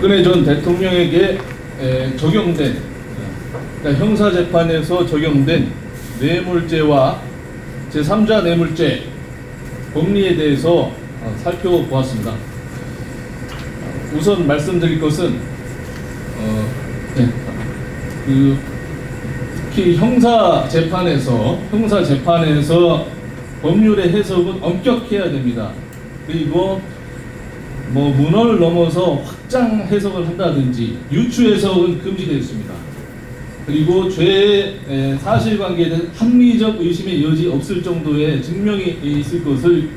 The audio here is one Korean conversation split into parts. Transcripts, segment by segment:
박근혜 전 대통령에게 적용된 그러니까 형사재판에서 적용된 뇌물죄와 제3자 뇌물죄 법리에 대해서 살펴보았습니다. 우선 말씀드릴 것은 특히 형사재판에서 법률의 해석은 엄격해야 됩니다. 그리고 문헌을 넘어서 확장 해석을 한다든지 유추 해석은 금지되어 있습니다. 그리고 죄의 사실관계에 대한 합리적 의심의 여지 없을 정도의 증명이 있을 것을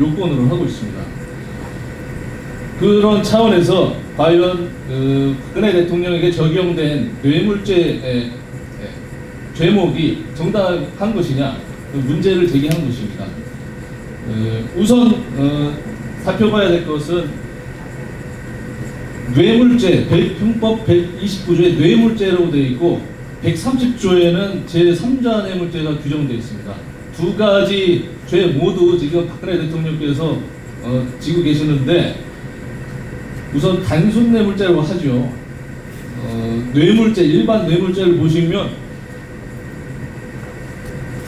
요건으로 하고 있습니다. 그런 차원에서 과연 박근혜 대통령에게 적용된 뇌물죄 죄목이 정당한 것이냐 문제를 제기하는 것입니다. 우선 살펴봐야 될 것은 뇌물죄, 형법 129조에 뇌물죄라고 되어 있고 130조에는 제3자 뇌물죄가 규정되어 있습니다. 두 가지 죄 모두 지금 박근혜 대통령께서 지고 계시는데 우선 단순 뇌물죄라고 하죠. 뇌물죄, 일반 뇌물죄를 보시면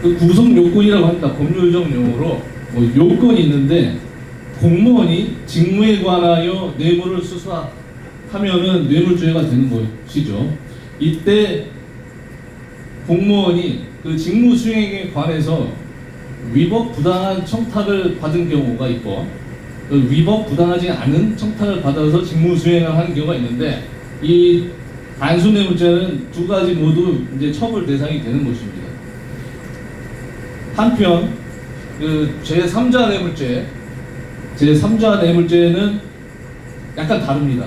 그 구성 요건이라고 합니다. 법률적 용어로 요건이 있는데 공무원이 직무에 관하여 뇌물을 수사하면은 뇌물죄가 되는 것이죠. 이때 공무원이 그 직무 수행에 관해서 위법 부당한 청탁을 받은 경우가 있고 그 위법 부당하지 않은 청탁을 받아서 직무 수행을 하는 경우가 있는데 이 단순 뇌물죄는 두 가지 모두 이제 처벌 대상이 되는 것입니다. 한편 그 제3자 뇌물죄는 약간 다릅니다.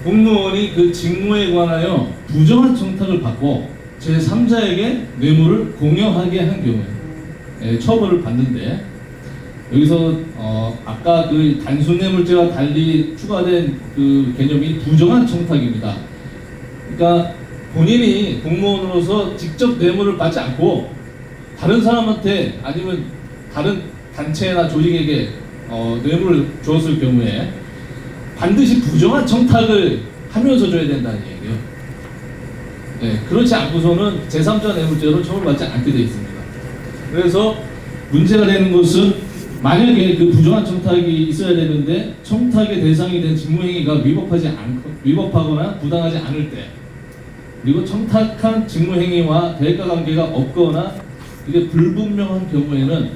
공무원이 그 직무에 관하여 부정한 청탁을 받고 제3자에게 뇌물을 공여하게 한 경우에 처벌을 받는데 여기서 아까 그 단순 뇌물죄와 달리 추가된 그 개념이 부정한 청탁입니다. 그러니까 본인이 공무원으로서 직접 뇌물을 받지 않고 다른 사람한테 아니면 다른 단체나 조직에게 뇌물을 주었을 경우에 반드시 부정한 청탁을 하면서 줘야 된다는 얘기예요. 네, 그렇지 않고서는 제3자 뇌물죄로 처벌받지 않게 되어 있습니다. 그래서 문제가 되는 것은 만약에 그 부정한 청탁이 있어야 되는데 청탁의 대상이 된 직무행위가 위법하거나 부당하지 않을 때 그리고 청탁한 직무행위와 대가관계가 없거나 이게 불분명한 경우에는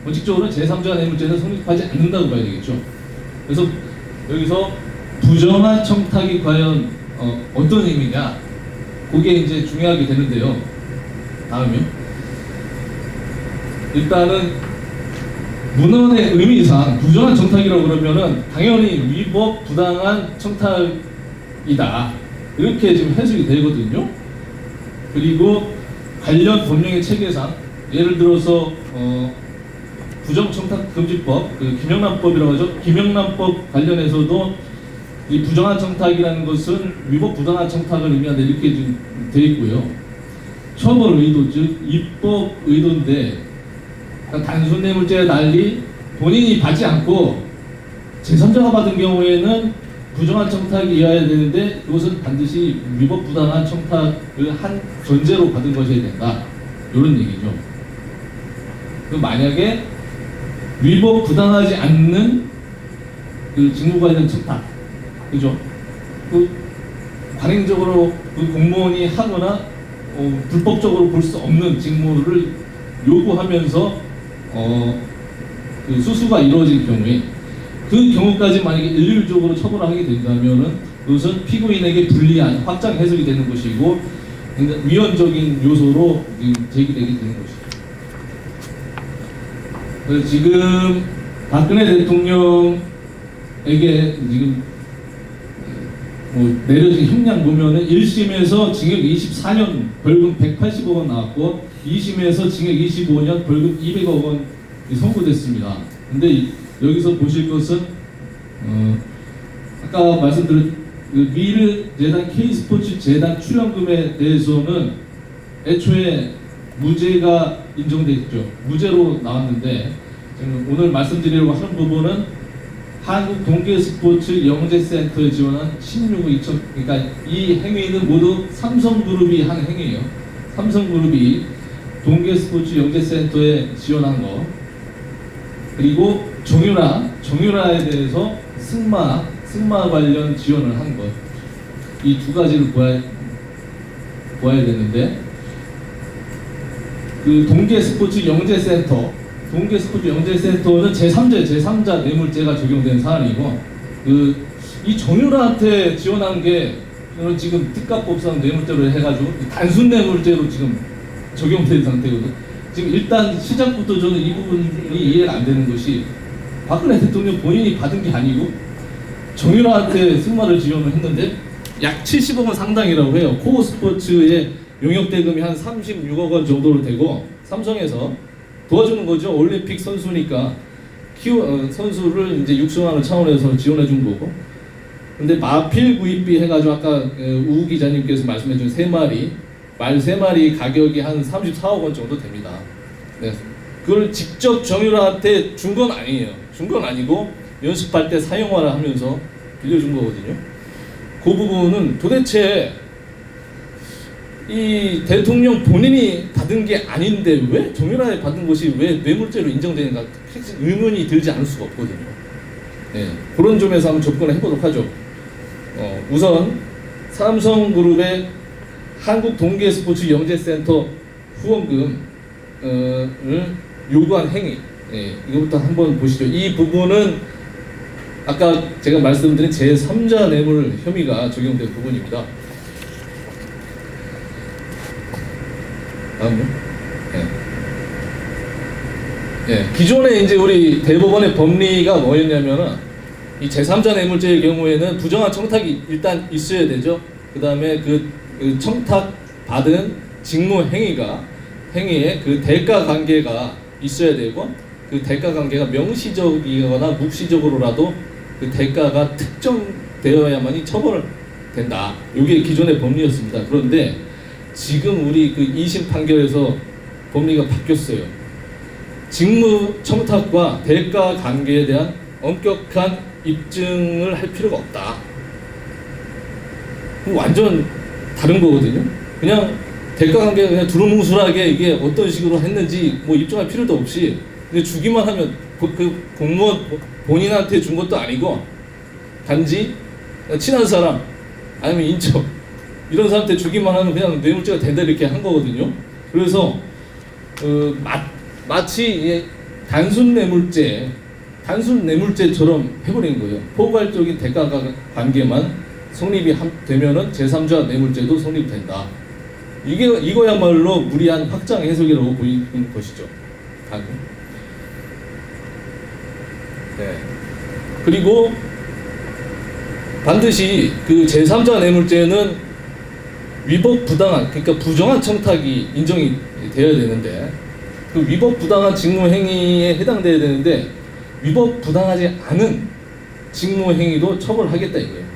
원칙적으로 제3자 뇌물죄는 성립하지 않는다고 봐야 되겠죠. 그래서 여기서 부정한 청탁이 과연 어떤 의미냐 그게 이제 중요하게 되는데요. 다음이요. 일단은 문헌의 의미상 부정한 청탁이라고 그러면은 당연히 위법 부당한 청탁이다 이렇게 지금 해석이 되거든요. 그리고 관련 법령의 체계상 예를 들어서 부정청탁금지법, 그 김영란법이라고 하죠. 김영란법 관련해서도 이 부정한 청탁이라는 것은 위법 부당한 청탁을 의미한다 이렇게 지금 되어 있고요. 처벌 의도 즉 입법 의도인데 그러니까 단순 뇌물죄와 달리 본인이 받지 않고 제3자가 받은 경우에는 부정한 청탁이어야 되는데 그것은 반드시 위법 부당한 청탁을 한 전제로 받은 것이어야 된다 이런 얘기죠. 만약에 위법 부당하지 않는 그 직무 관련 청탁, 그죠? 그 관행적으로 그 공무원이 하거나 불법적으로 볼 수 없는 직무를 요구하면서 그 수수가 이루어질 경우에 그 경우까지 만약에 일률적으로 처벌하게 된다면은 그것은 피고인에게 불리한 확장 해석이 되는 것이고 위헌적인 요소로 제기되게 되는 것이죠. 그래서 지금 박근혜 대통령에게 지금 내려진 형량 보면은 1심에서 징역 24년 벌금 180억 원 나왔고 2심에서 징역 25년 벌금 200억 원 선고됐습니다. 근데 여기서 보실 것은 아까 말씀드린 그 미르재단 K스포츠 재단 출연금에 대해서는 애초에 무죄가 인정돼 있죠. 무죄로 나왔는데 오늘 말씀드리려고 하는 부분은 한국 동계스포츠 영재센터에 지원한 16억 2천, 그러니까 이 행위는 모두 삼성그룹이 한 행위예요. 삼성그룹이 동계스포츠 영재센터에 지원한 거. 그리고 정유라에 대해서 승마 관련 지원을 한 것. 이 두 가지를 보아야 되는데, 그 동계스포츠 영재센터는 제3자 뇌물죄가 적용된 사안이고, 이 정유라한테 지원한 게 지금 특가법상 뇌물죄로 해가지고 단순 뇌물죄로 지금 적용된 상태거든. 지금 일단 시작부터 저는 이 부분이 이해가 안 되는 것이, 박근혜 대통령 본인이 받은 게 아니고 정유라한테 승마를 지원을 했는데 약 70억 원 상당이라고 해요. 코어 스포츠의 용역 대금이 한 36억 원 정도로 되고, 삼성에서 도와주는 거죠. 올림픽 선수니까 선수를 이제 육성하는 차원에서 지원해 준 거고. 근데 마필 구입비 해가지고 아까 우 기자님께서 말씀해준 말 3마리 가격이 한 34억 원 정도 됩니다. 네. 그걸 직접 정유라한테 준 건 아니에요. 준 건 아니고 연습할 때 사용하라 하면서 빌려준 거거든요. 그 부분은 도대체 이 대통령 본인이 받은 게 아닌데 왜 정유라에 받은 것이 왜 뇌물죄로 인정되는가 의문이 들지 않을 수가 없거든요. 네, 그런 점에서 한번 접근을 해보도록 하죠. 우선 삼성그룹의 한국 동계스포츠 영재센터 후원금을 요구한 행위, 이거부터 한번 보시죠. 이 부분은 아까 제가 말씀드린 제3자 뇌물 혐의가 적용된 부분입니다. 다음요. 기존에 이제 우리 대법원의 법리가 뭐였냐면은, 이 제3자 뇌물죄의 경우에는 부정한 청탁이 일단 있어야 되죠. 그 다음에 그 청탁 받은 직무 행위에 그 대가 관계가 있어야 되고, 그 대가 관계가 명시적이거나 묵시적으로라도 그 대가가 특정되어야만이 처벌을 된다. 이게 기존의 법리였습니다. 그런데 지금 우리 그 2심 판결에서 법리가 바뀌었어요. 직무 청탁과 대가 관계에 대한 엄격한 입증을 할 필요가 없다. 완전 다른 거거든요. 그냥 대가 관계가 그냥 두루뭉술하게 이게 어떤 식으로 했는지 뭐 입증할 필요도 없이 그냥 주기만 하면 그 공무원 본인한테 준 것도 아니고 단지 친한 사람 아니면 인척 이런 사람한테 주기만 하면 그냥 뇌물죄가 된다 이렇게 한 거거든요. 그래서 마치 단순 뇌물죄처럼 해버린 거예요. 포괄적인 대가 관계만 성립이 되면은 제3자 뇌물죄도 성립된다. 이거야말로 무리한 확장 해석이라고 보이는 것이죠. 네. 그리고 반드시 그 제3자 뇌물죄는 위법 부당한, 그러니까 부정한 청탁이 인정이 되어야 되는데, 그 위법 부당한 직무 행위에 해당돼야 되는데 위법 부당하지 않은 직무 행위도 처벌하겠다 이거예요.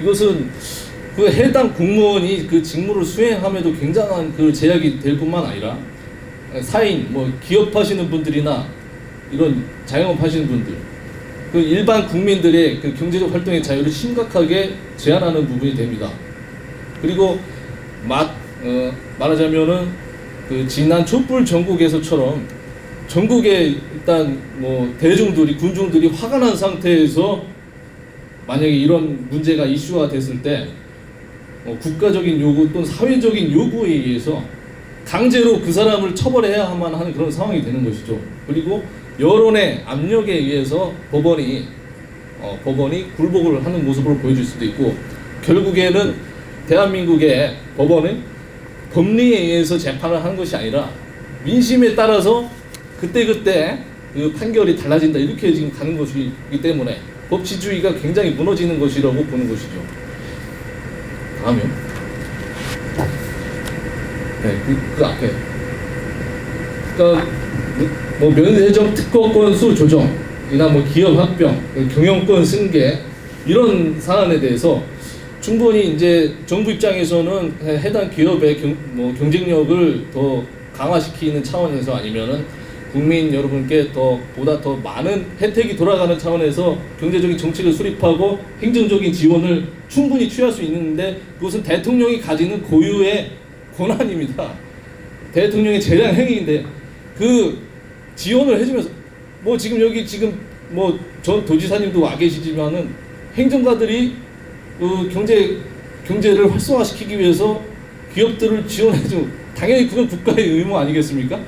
이것은 그 해당 공무원이 그 직무를 수행함에도 굉장한 그 제약이 될 뿐만 아니라 사인, 뭐 기업하시는 분들이나 이런 자영업 하시는 분들, 그 일반 국민들의 그 경제적 활동의 자유를 심각하게 제한하는 부분이 됩니다. 그리고 말하자면은 그 지난 촛불 전국에서처럼 전국에 일단 뭐 대중들이 군중들이 화가 난 상태에서 만약에 이런 문제가 이슈화 됐을 때 국가적인 요구 또는 사회적인 요구에 의해서 강제로 그 사람을 처벌해야만 하는 그런 상황이 되는 것이죠. 그리고 여론의 압력에 의해서 법원이 굴복을 하는 모습으로 보여줄 수도 있고, 결국에는 대한민국의 법원은 법리에 의해서 재판을 하는 것이 아니라 민심에 따라서 그때그때 그 판결이 달라진다 이렇게 지금 가는 것이기 때문에 법치주의가 굉장히 무너지는 것이라고 보는 것이죠. 다음이요. 네, 그 앞에. 그러니까 뭐 면세점 특허 건수 조정이나 뭐 기업 합병, 경영권 승계 이런 사안에 대해서 충분히 이제 정부 입장에서는 해당 기업의 경쟁력을 더 강화시키는 차원에서 아니면은 국민 여러분께 보다 더 많은 혜택이 돌아가는 차원에서 경제적인 정책을 수립하고 행정적인 지원을 충분히 취할 수 있는데 그것은 대통령이 가지는 고유의 권한입니다. 대통령의 재량 행위인데 그 지원을 해주면서 뭐 지금 여기 지금 뭐 전 도지사님도 와 계시지만은 행정가들이 그 경제를 활성화시키기 위해서 기업들을 지원해주고 당연히 그건 국가의 의무 아니겠습니까?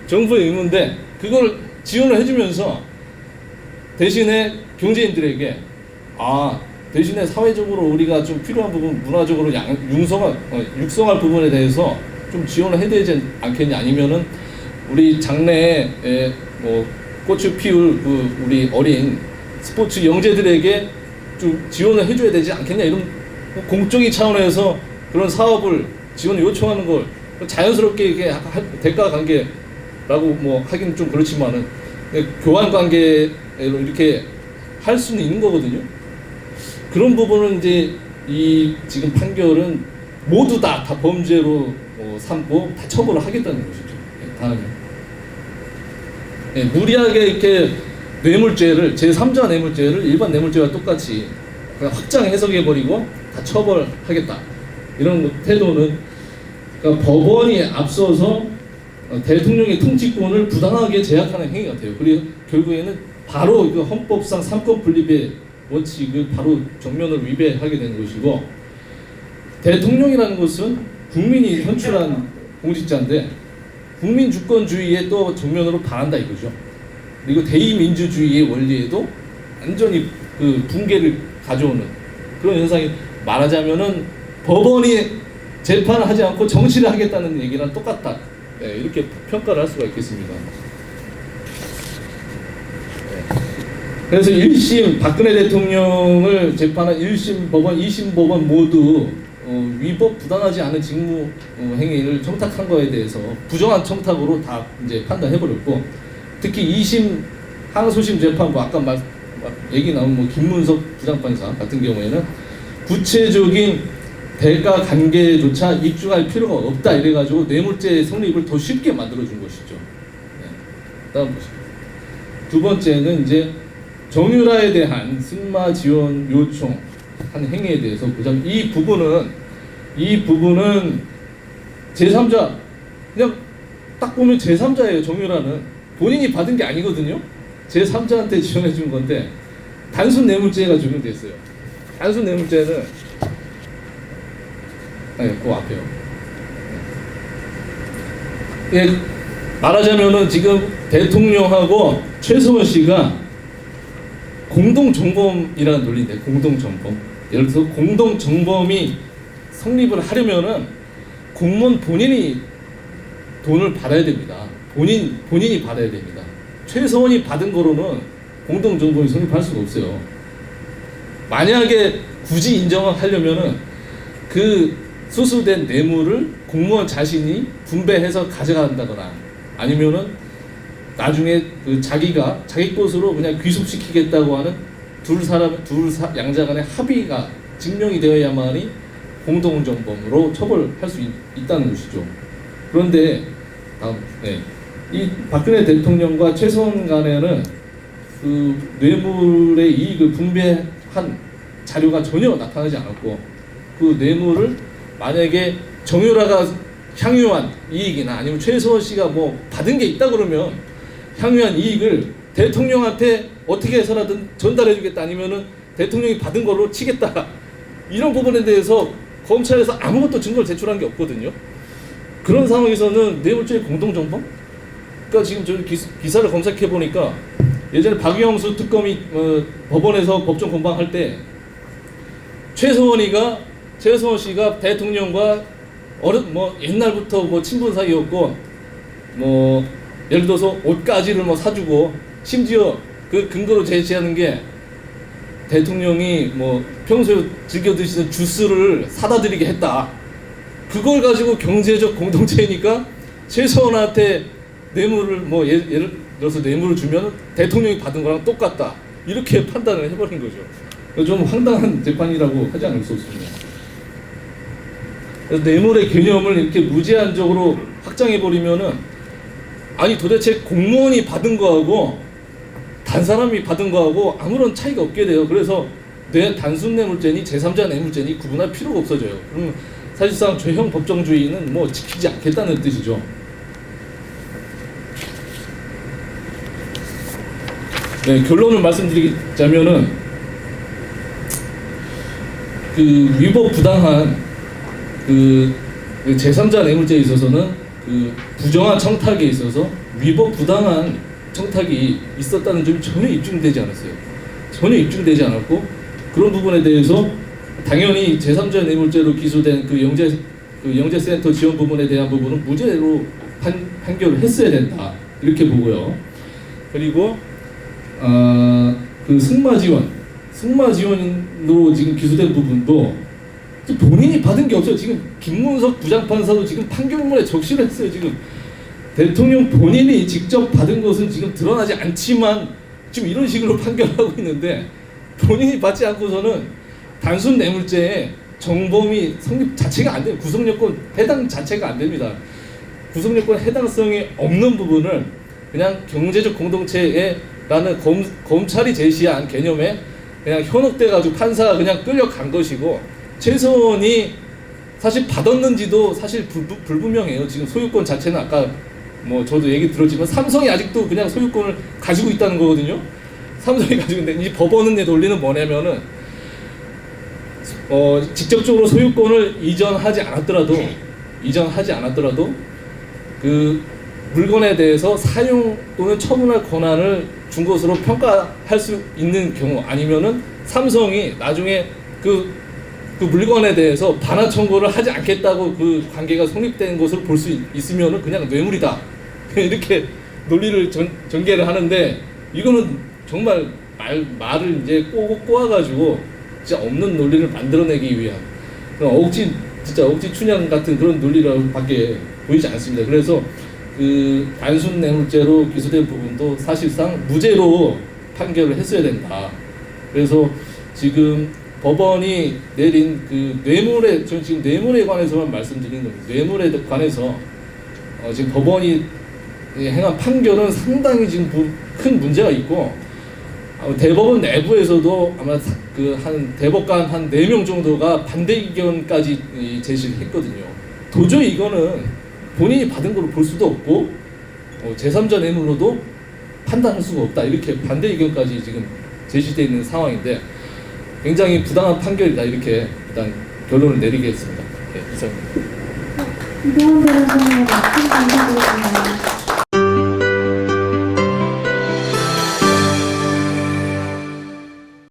정부의 의무인데 그걸 지원을 해주면서 대신에 경제인들에게 대신에 사회적으로 우리가 좀 필요한 부분 문화적으로 육성할 부분에 대해서 좀 지원을 해야 되지 않겠냐 아니면은 우리 장래에 뭐 꽃을 피울 그 우리 어린 스포츠 영재들에게 좀 지원을 해줘야 되지 않겠냐 이런 공적인 차원에서 그런 사업을 지원을 요청하는 걸 자연스럽게 이게 대가 관계라고 뭐 하긴 좀 그렇지만은 교환 관계로 이렇게 할 수는 있는 거거든요. 그런 부분은 이제 이 지금 판결은 모두 다 범죄로 삼고 다 처벌을 하겠다는 것이죠. 다음에 무리하게 이렇게 뇌물죄를 제3자 뇌물죄를 일반 뇌물죄와 똑같이 그냥 확장 해석해버리고 다 처벌하겠다 이런 태도는 그러니까 법원이 앞서서 대통령의 통치권을 부당하게 제약하는 행위 같아요. 그리고 결국에는 바로 그 헌법상 삼권 분립의 원칙을 바로 정면으로 위배하게 되는 것이고 대통령이라는 것은 국민이 선출한 공직자인데 국민 주권주의에 또 정면으로 반한다 이거죠. 그리고 대의민주주의의 원리에도 완전히 그 붕괴를 가져오는 그런 현상이 말하자면은 법원이 재판을 하지 않고 정치를 하겠다는 얘기랑 똑같다. 이렇게 평가를 할 수가 있겠습니다. 그래서 1심 박근혜 대통령을 재판한 1심 법원, 2심 법원 모두 위법 부당하지 않은 직무 행위를 청탁한 거에 대해서 부정한 청탁으로 다 이제 판단해버렸고 특히 2심 항소심 재판부 아까 얘기 나온 뭐 김문석 부장판사 같은 경우에는 구체적인 대가 관계조차 입증할 필요가 없다 이래가지고 뇌물죄 성립을 더 쉽게 만들어준 것이죠. 다음 보시죠. 두 번째는 이제 정유라에 대한 승마 지원 요청한 행위에 대해서 보자면 이 부분은 제3자 그냥 딱 보면 제3자예요. 정유라는 본인이 받은 게 아니거든요. 제3자한테 지원해 준 건데 단순 뇌물죄가 적용됐어요. 단순 뇌물죄는 그 앞에요. 말하자면은 지금 대통령하고 최서원 씨가 공동정범이라는 논리인데 공동정범. 예를 들어서 공동정범이 성립을 하려면은 공무원 본인이 돈을 받아야 됩니다. 본인이 받아야 됩니다. 최서원이 받은 거로는 공동정범이 성립할 수가 없어요. 만약에 굳이 인정을 하려면은 그 수수된 뇌물을 공무원 자신이 분배해서 가져간다거나 아니면은 나중에 그 자기가 자기 것으로 그냥 귀속시키겠다고 하는 둘 양자 간의 합의가 증명이 되어야만이 공동정범으로 처벌할 수 있다는 것이죠. 그런데 다음 이 박근혜 대통령과 최서원 간에는 그 뇌물의 이익을 분배한 자료가 전혀 나타나지 않았고 그 뇌물을 만약에 정유라가 향유한 이익이나 아니면 최서원 씨가 뭐 받은 게 있다 그러면 향유한 이익을 대통령한테 어떻게 해서라든 전달해주겠다 아니면은 대통령이 받은 걸로 치겠다 이런 부분에 대해서 검찰에서 아무것도 증거를 제출한 게 없거든요. 그런 상황에서는 뇌물죄 공동정범? 그러니까 지금 저 기사를 검색해 보니까 예전에 박영수 특검이 법원에서 법정 공방할 때 최서원 씨가 대통령과 옛날부터 뭐 친분 사이였고 뭐 예를 들어서 옷가지를 뭐 사주고 심지어 그 근거로 제시하는 게 대통령이 뭐 평소에 즐겨 드시는 주스를 사다 드리게 했다. 그걸 가지고 경제적 공동체니까 최서원한테 뇌물을 뭐 예를 들어서 뇌물을 주면 대통령이 받은 거랑 똑같다. 이렇게 판단을 해버린 거죠. 좀 황당한 재판이라고 하지 않을 수 없습니다. 그래서 뇌물의 개념을 이렇게 무제한적으로 확장해버리면은 아니 도대체 공무원이 받은 거하고 단 사람이 받은 거하고 아무런 차이가 없게 돼요. 그래서 내 단순 뇌물죄니 제3자 뇌물죄니 구분할 필요가 없어져요. 그러면 사실상 죄형 법정주의는 뭐 지키지 않겠다는 뜻이죠. 네, 결론을 말씀드리자면은 그 위법 부당한 그 제3자 뇌물죄에 있어서는 그 부정한 청탁에 있어서 위법 부당한 청탁이 있었다는 점이 전혀 입증되지 않았어요. 전혀 입증되지 않았고 그런 부분에 대해서 당연히 제3자 뇌물죄로 기소된 그 영재센터 지원 부분에 대한 부분은 무죄로 판결을 했어야 된다 이렇게 보고요. 그리고 그 승마 지원으로 지금 기소된 부분도 본인이 받은 게 없어요. 지금 김문석 부장판사도 지금 판결문에 적시를 했어요. 지금 대통령 본인이 직접 받은 것은 지금 드러나지 않지만 지금 이런 식으로 판결하고 있는데 본인이 받지 않고서는 단순 뇌물죄에 정범이 성립 자체가 안 돼요. 구속요건 해당 자체가 안 됩니다. 구속요건 해당성이 없는 부분을 그냥 경제적 공동체라는 검찰이 제시한 개념에 그냥 현혹돼가지고 판사가 그냥 끌려간 것이고 최서원이 사실 받았는지도 사실 불분명해요. 지금 소유권 자체는 아까 뭐 저도 얘기 들었지만 삼성이 아직도 그냥 소유권을 가지고 있다는 거거든요. 삼성이 가지고 있는데 이 법원의 논리는 뭐냐면은 직접적으로 소유권을 이전하지 않았더라도 그 물건에 대해서 사용 또는 처분할 권한을 준 것으로 평가할 수 있는 경우 아니면은 삼성이 나중에 그 물건에 대해서 반환 청구를 하지 않겠다고 그 관계가 성립된 것으로 볼 수 있으면은 그냥 뇌물이다 이렇게 논리를 전개를 하는데 이거는 정말 말을 이제 꼬아가지고 진짜 없는 논리를 만들어내기 위한 그런 진짜 억지 춘향 같은 그런 논리라고밖에 보이지 않습니다. 그래서 그 단순 뇌물죄로 기소된 부분도 사실상 무죄로 판결을 했어야 된다. 그래서 지금 법원이 내린 그 뇌물에 저는 지금 뇌물에 관해서만 말씀드리는 겁니다. 뇌물에 관해서 지금 법원이 행한 판결은 상당히 지금 큰 문제가 있고 대법원 내부에서도 아마 그 한 대법관 한 4명 정도가 반대 의견까지 제시를 했거든요. 도저히 이거는 본인이 받은 걸로 볼 수도 없고 제3자 뇌물로도 판단할 수가 없다 이렇게 반대 의견까지 지금 제시되어 있는 상황인데 굉장히 부당한 판결이다 이렇게 일단 결론을 내리겠습니다. 네, 이상입니다. 이대원 변호사님 말씀 감사드립니다.